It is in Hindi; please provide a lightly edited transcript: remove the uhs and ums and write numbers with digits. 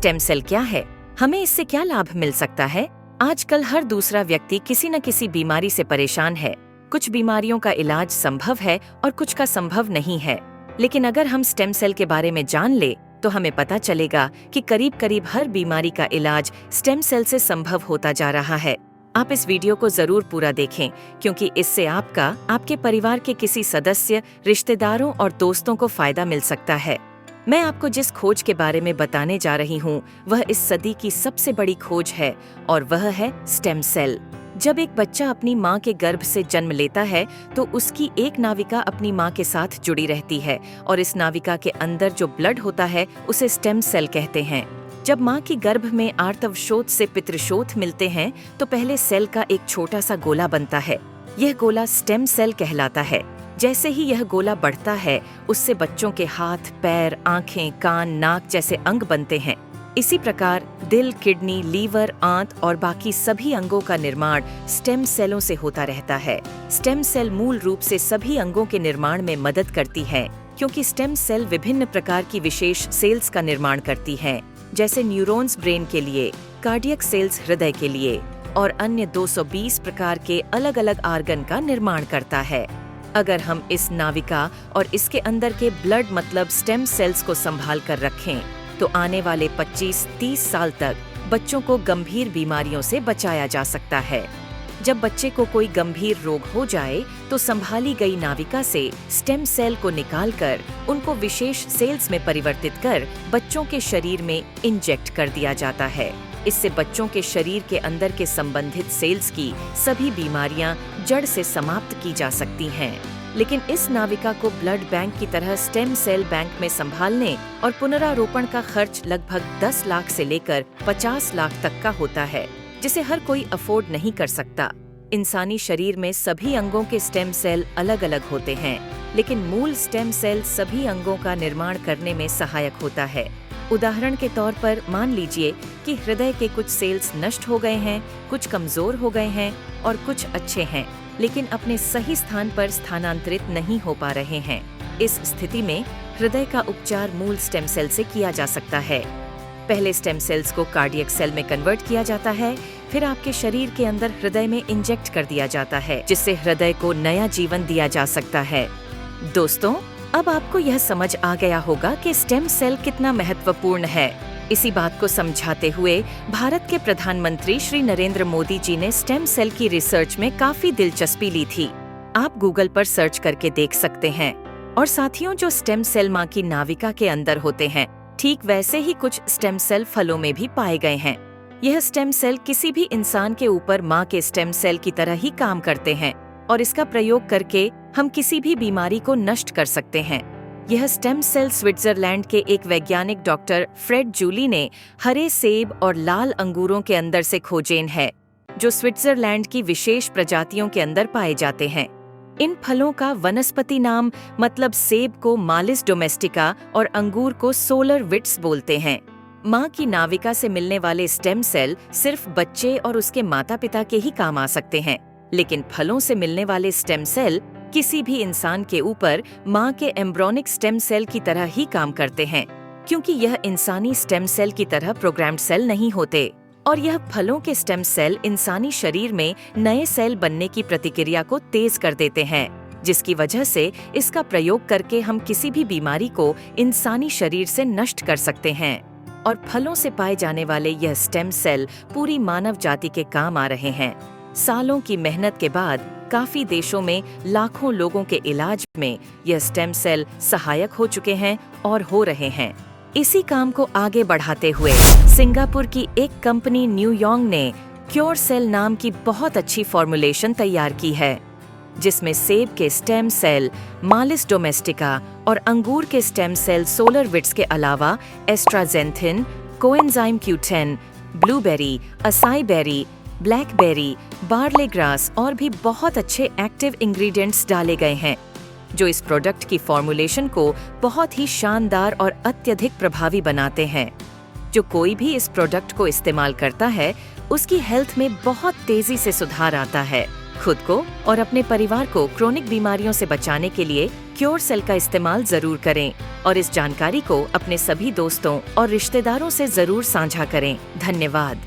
स्टेम सेल क्या है, हमें इससे क्या लाभ मिल सकता है? आजकल हर दूसरा व्यक्ति किसी न किसी बीमारी से परेशान है। कुछ बीमारियों का इलाज संभव है और कुछ का संभव नहीं है। लेकिन अगर हम स्टेम सेल के बारे में जान ले तो हमें पता चलेगा कि करीब करीब हर बीमारी का इलाज स्टेम सेल से संभव होता जा रहा है। आप इस वीडियो को जरूर पूरा देखें, क्योंकि इससे आपका, आपके परिवार के किसी सदस्य, रिश्तेदारों और दोस्तों को फायदा मिल सकता है। मैं आपको जिस खोज के बारे में बताने जा रही हूँ वह इस सदी की सबसे बड़ी खोज है और वह है स्टेम सेल। जब एक बच्चा अपनी माँ के गर्भ से जन्म लेता है तो उसकी एक नाविका अपनी माँ के साथ जुड़ी रहती है और इस नाविका के अंदर जो ब्लड होता है उसे स्टेम सेल कहते हैं। जब माँ की गर्भ में आर्तवशोथ से पितृशोथ मिलते हैं तो पहले सेल का एक छोटा सा गोला बनता है। यह गोला स्टेम सेल कहलाता है। जैसे ही यह गोला बढ़ता है उससे बच्चों के हाथ, पैर, आंखें, कान, नाक जैसे अंग बनते हैं। इसी प्रकार दिल, किडनी, लीवर, आंत और बाकी सभी अंगों का निर्माण स्टेम सेलों से होता रहता है। स्टेम सेल मूल रूप से सभी अंगों के निर्माण में मदद करती है, क्योंकि स्टेम सेल विभिन्न प्रकार की विशेष सेल्स का निर्माण करती हैं, जैसे न्यूरॉन्स ब्रेन के लिए, कार्डियक सेल्स हृदय के लिए और अन्य 220 प्रकार के अलग अलग आर्गन का निर्माण करता है। अगर हम इस नाविका और इसके अंदर के ब्लड मतलब स्टेम सेल्स को संभाल कर रखें तो आने वाले 25-30 साल तक बच्चों को गंभीर बीमारियों से बचाया जा सकता है। जब बच्चे को कोई गंभीर रोग हो जाए तो संभाली गई नाविका से स्टेम सेल को निकालकर उनको विशेष सेल्स में परिवर्तित कर बच्चों के शरीर में इंजेक्ट कर दिया जाता है। इससे बच्चों के शरीर के अंदर के संबंधित सेल्स की सभी बीमारियां जड़ से समाप्त की जा सकती हैं। लेकिन इस नाविका को ब्लड बैंक की तरह स्टेम सेल बैंक में संभालने और पुनरारोपण का खर्च लगभग 10 लाख से लेकर 50 लाख तक का होता है, जिसे हर कोई अफोर्ड नहीं कर सकता। इंसानी शरीर में सभी अंगों के स्टेम सेल अलग अलग होते हैं, लेकिन मूल स्टेम सेल सभी अंगों का निर्माण करने में सहायक होता है। उदाहरण के तौर पर मान लीजिए कि हृदय के कुछ सेल्स नष्ट हो गए हैं, कुछ कमजोर हो गए हैं और कुछ अच्छे हैं, लेकिन अपने सही स्थान पर स्थानांतरित नहीं हो पा रहे हैं। इस स्थिति में हृदय का उपचार मूल स्टेम सेल से किया जा सकता है। पहले स्टेम सेल्स को कार्डियक सेल में कन्वर्ट किया जाता है, फिर आपके शरीर के अंदर हृदय में इंजेक्ट कर दिया जाता है, जिससे हृदय को नया जीवन दिया जा सकता है। दोस्तों, अब आपको यह समझ आ गया होगा कि स्टेम सेल कितना महत्वपूर्ण है। इसी बात को समझाते हुए भारत के प्रधानमंत्री श्री नरेंद्र मोदी जी ने स्टेम सेल की रिसर्च में काफी दिलचस्पी ली थी। आप गूगल पर सर्च करके देख सकते हैं। और साथियों, जो स्टेम सेल माँ की नाविका के अंदर होते हैं, ठीक वैसे ही कुछ स्टेम सेल फलों में भी पाए गए हैं। यह स्टेम सेल किसी भी इंसान के ऊपर माँ के स्टेम सेल की तरह ही काम करते हैं और इसका प्रयोग करके हम किसी भी बीमारी को नष्ट कर सकते हैं। यह स्टेम सेल स्विट्जरलैंड के एक वैज्ञानिक डॉक्टर फ्रेड जूली ने हरे सेब और लाल अंगूरों के अंदर से खोजेन है, जो स्विट्जरलैंड की विशेष प्रजातियों के अंदर पाए जाते हैं। इन फलों का वनस्पति नाम मतलब सेब को मालिस डोमेस्टिका और अंगूर को सोलर विट्स बोलते हैं। माँ की नाविका से मिलने वाले स्टेम सेल सिर्फ बच्चे और उसके माता पिता के ही काम आ सकते हैं, लेकिन फलों से मिलने वाले स्टेम सेल किसी भी इंसान के ऊपर माँ के एम्ब्रोनिक स्टेम सेल की तरह ही काम करते हैं, क्योंकि यह इंसानी स्टेम सेल की तरह प्रोग्राम्ड सेल नहीं होते। और यह फलों के स्टेम सेल इंसानी शरीर में नए सेल बनने की प्रतिक्रिया को तेज कर देते हैं, जिसकी वजह से इसका प्रयोग करके हम किसी भी बीमारी को इंसानी शरीर से नष्ट कर सकते हैं। और फलों से पाए जाने वाले यह स्टेम सेल पूरी मानव जाति के काम आ रहे हैं। सालों की मेहनत के बाद काफी देशों में लाखों लोगों के इलाज में यह स्टेम सेल सहायक हो चुके हैं और हो रहे हैं। इसी काम को आगे बढ़ाते हुए सिंगापुर की एक कंपनी न्यूयॉन्ग ने क्योर सेल नाम की बहुत अच्छी फॉर्मुलेशन तैयार की है, जिसमें सेब के स्टेम सेल मालिस डोमेस्टिका और अंगूर के स्टेम सेल सोलर विट्स के अलावा astaxanthin, coenzyme Q10, blueberry, acai berry, blackberry, barley grass और भी बहुत अच्छे एक्टिव इंग्रेडिएंट्स डाले गए हैं, जो इस प्रोडक्ट की फॉर्मुलेशन को बहुत ही शानदार और अत्यधिक प्रभावी बनाते हैं। जो कोई भी इस प्रोडक्ट को इस्तेमाल करता है उसकी हेल्थ में बहुत तेजी से सुधार आता है खुद को और अपने परिवार को क्रोनिक बीमारियों से बचाने के लिए क्योर सेल का इस्तेमाल जरूर करें और इस जानकारी को अपने सभी दोस्तों और रिश्तेदारों से जरूर साझा करें। धन्यवाद।